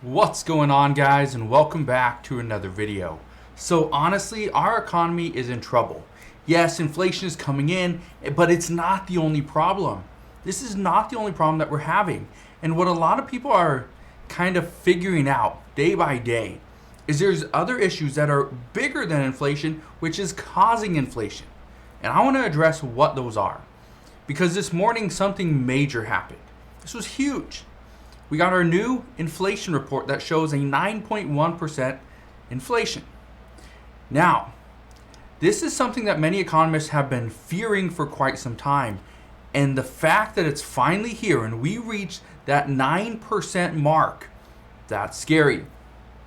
What's going on, guys, and welcome back to another video. So honestly, our economy is in trouble. Yes, inflation is coming in, but it's not the only problem. This is not the only problem that we're having. And what a lot of people are kind of figuring out day by day is there's other issues that are bigger than inflation, which is causing inflation. And I want to address what those are. Because this morning something major happened. This was huge. We got our new inflation report that shows a 9.1% inflation. Now, this is something that many economists have been fearing for quite some time. And the fact that it's finally here and we reached that 9% mark, that's scary.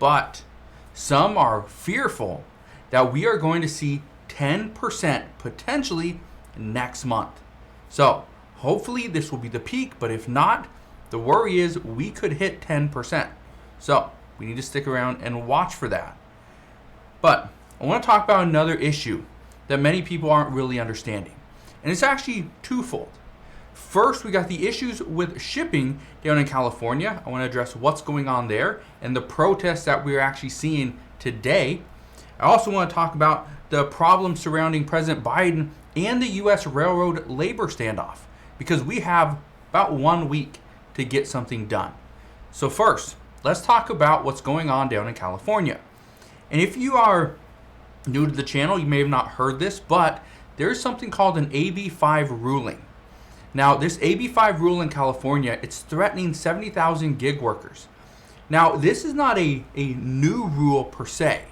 But some are fearful that we are going to see 10% potentially next month. So hopefully this will be the peak, but if not, the worry is we could hit 10%. So we need to stick around and watch for that. But I want to talk about another issue that many people aren't really understanding. And it's actually twofold. First, we got the issues with shipping down in California. I want to address what's going on there and the protests that we're actually seeing today. I also want to talk about the problems surrounding President Biden and the U.S. railroad labor standoff, because we have about 1 week to get something done. So first, let's talk about what's going on down in California. And if you are new to the channel, you may have not heard this, but there's something called an AB5 ruling. Now, this AB5 rule in California, it's threatening 70,000 gig workers. Now, this is not a new rule per se.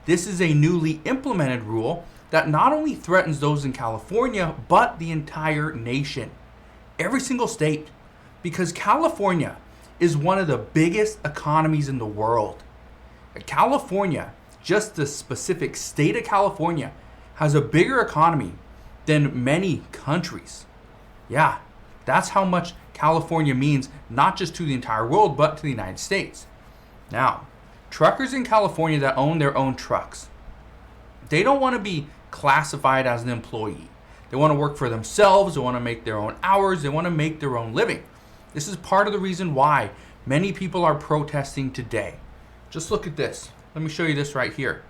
This is a newly implemented rule that not only threatens those in California, but the entire nation, every single state. Because California is one of the biggest economies in the world. California, just the specific state of California, has a bigger economy than many countries. Yeah, that's how much California means, not just to the entire world, but to the United States. Now, truckers in California that own their own trucks, they don't want to be classified as an employee. They want to work for themselves, they want to make their own hours, they want to make their own living. This is part of the reason why many people are protesting today. Just look at this. Let me show you this right here.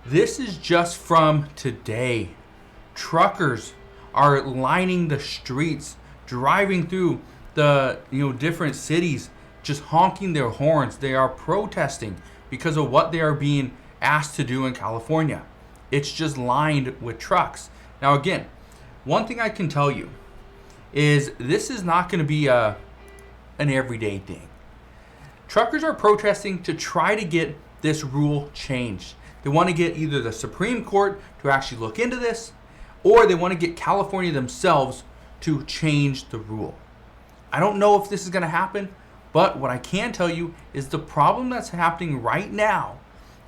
This is just from today. Truckers are lining the streets, driving through the different cities, just honking their horns. They are protesting because of what they are being asked to do in California. It's just lined with trucks. Now again, one thing I can tell you is this is not going to be an everyday thing. Truckers are protesting to try to get this rule changed. They want to get either the Supreme Court to actually look into this, or they want to get California themselves to change the rule. I don't know if this is going to happen, but what I can tell you is the problem that's happening right now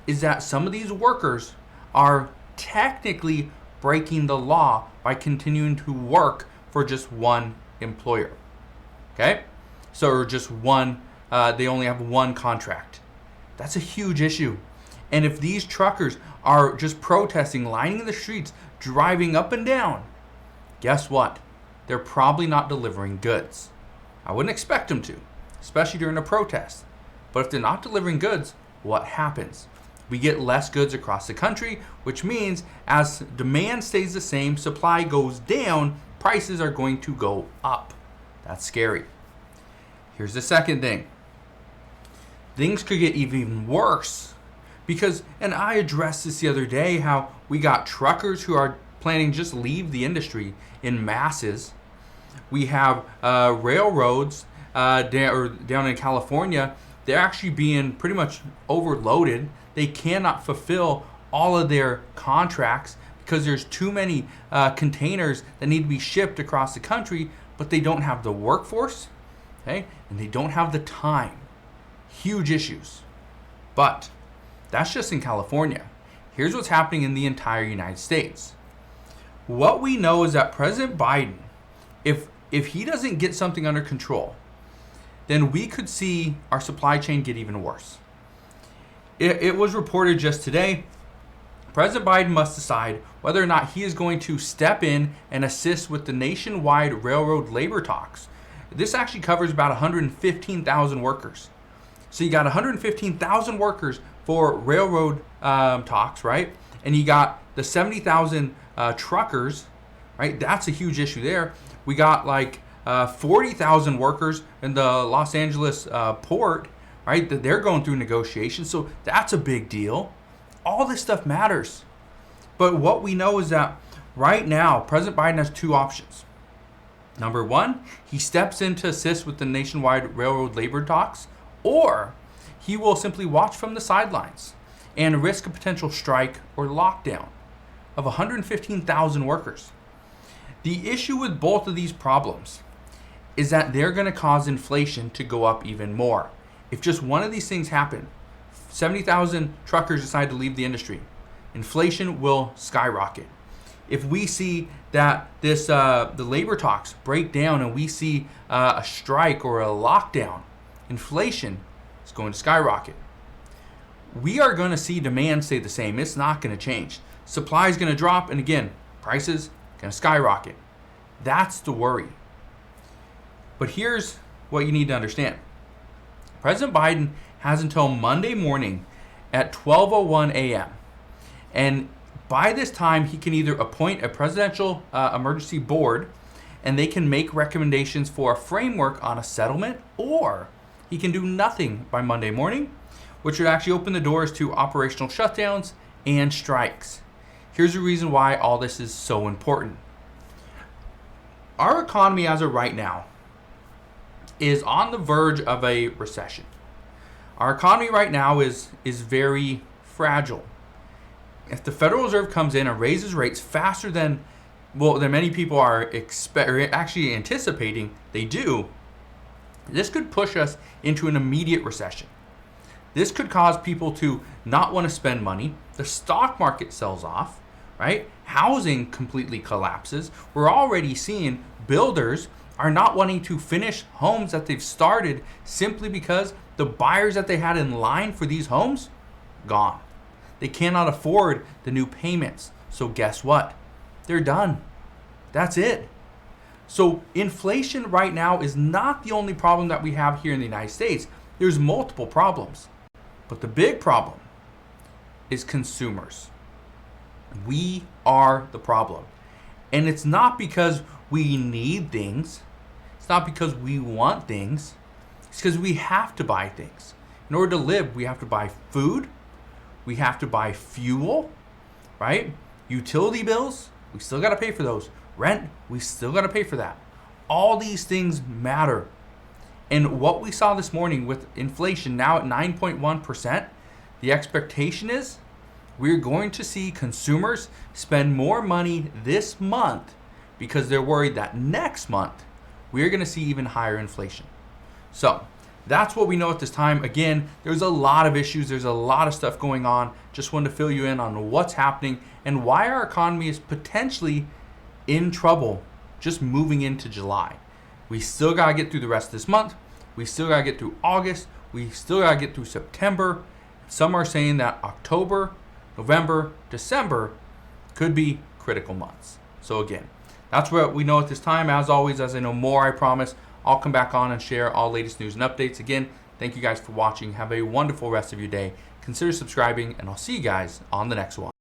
is that some of these workers are technically breaking the law by continuing to work for just one employer. Okay? So just one, they only have one contract. That's a huge issue. And if these truckers are just protesting, lining the streets, driving up and down, guess what? They're probably not delivering goods. I wouldn't expect them to, especially during a protest. But if they're not delivering goods, what happens? We get less goods across the country, which means as demand stays the same, supply goes down, prices are going to go up. That's scary. Here's the second thing. Things could get even worse because, and I addressed this the other day, how we got truckers who are planning to just leave the industry in masses. We have railroads down in California. They're actually being pretty much overloaded. They cannot fulfill all of their contracts because there's too many containers that need to be shipped across the country, but they don't have the workforce, okay? And they don't have the time. Huge issues. But that's just in California. Here's what's happening in the entire United States. What we know is that President Biden, if he doesn't get something under control, then we could see our supply chain get even worse. It was reported just today, President Biden must decide whether or not he is going to step in and assist with the nationwide railroad labor talks. This actually covers about 115,000 workers. So you got 115,000 workers for railroad talks, right? And you got the 70,000 truckers, right? That's a huge issue there. We got like 40,000 workers in the Los Angeles port, right? That they're going through negotiations. So that's a big deal. All this stuff matters. But what we know is that right now, President Biden has two options. Number one, he steps in to assist with the nationwide railroad labor talks, or he will simply watch from the sidelines and risk a potential strike or lockdown of 115,000 workers. The issue with both of these problems is that they're going to cause inflation to go up even more. If just one of these things happen, 70,000 truckers decide to leave the industry, inflation will skyrocket. If we see that the labor talks break down and we see a strike or a lockdown, inflation is going to skyrocket. We are going to see demand stay the same. It's not going to change. Supply is going to drop, and again, prices going to skyrocket. That's the worry. But here's what you need to understand. President Biden has until Monday morning at 12:01 a.m. And by this time, he can either appoint a presidential emergency board, and they can make recommendations for a framework on a settlement, or he can do nothing by Monday morning, which would actually open the doors to operational shutdowns and strikes. Here's the reason why all this is so important. Our economy as of right now is on the verge of a recession. Our economy right now is very fragile. If the Federal Reserve comes in and raises rates faster than many people are actually anticipating they do, this could push us into an immediate recession. This could cause people to not want to spend money. The stock market sells off, right? Housing completely collapses. We're already seeing builders are not wanting to finish homes that they've started simply because the buyers that they had in line for these homes, gone. They cannot afford the new payments. So guess what? They're done. That's it. So inflation right now is not the only problem that we have here in the United States. There's multiple problems. But the big problem is consumers. We are the problem. And it's not because we need things. It's not because we want things. It's because we have to buy things. In order to live, we have to buy food. We have to buy fuel, right? Utility bills, we still got to pay for those. Rent, we still got to pay for that. All these things matter. And what we saw this morning with inflation now at 9.1%, the expectation is we're going to see consumers spend more money this month because they're worried that next month we're going to see even higher inflation. So that's what we know at this time. Again, there's a lot of issues. There's a lot of stuff going on. Just wanted to fill you in on what's happening and why our economy is potentially in trouble just moving into July. We still got to get through the rest of this month. We still got to get through August. We still got to get through September. Some are saying that October, November, December could be critical months. So again, that's what we know at this time. As always, as I know more, I promise I'll come back on and share all latest news and updates. Again, thank you guys for watching. Have a wonderful rest of your day. Consider subscribing, and I'll see you guys on the next one.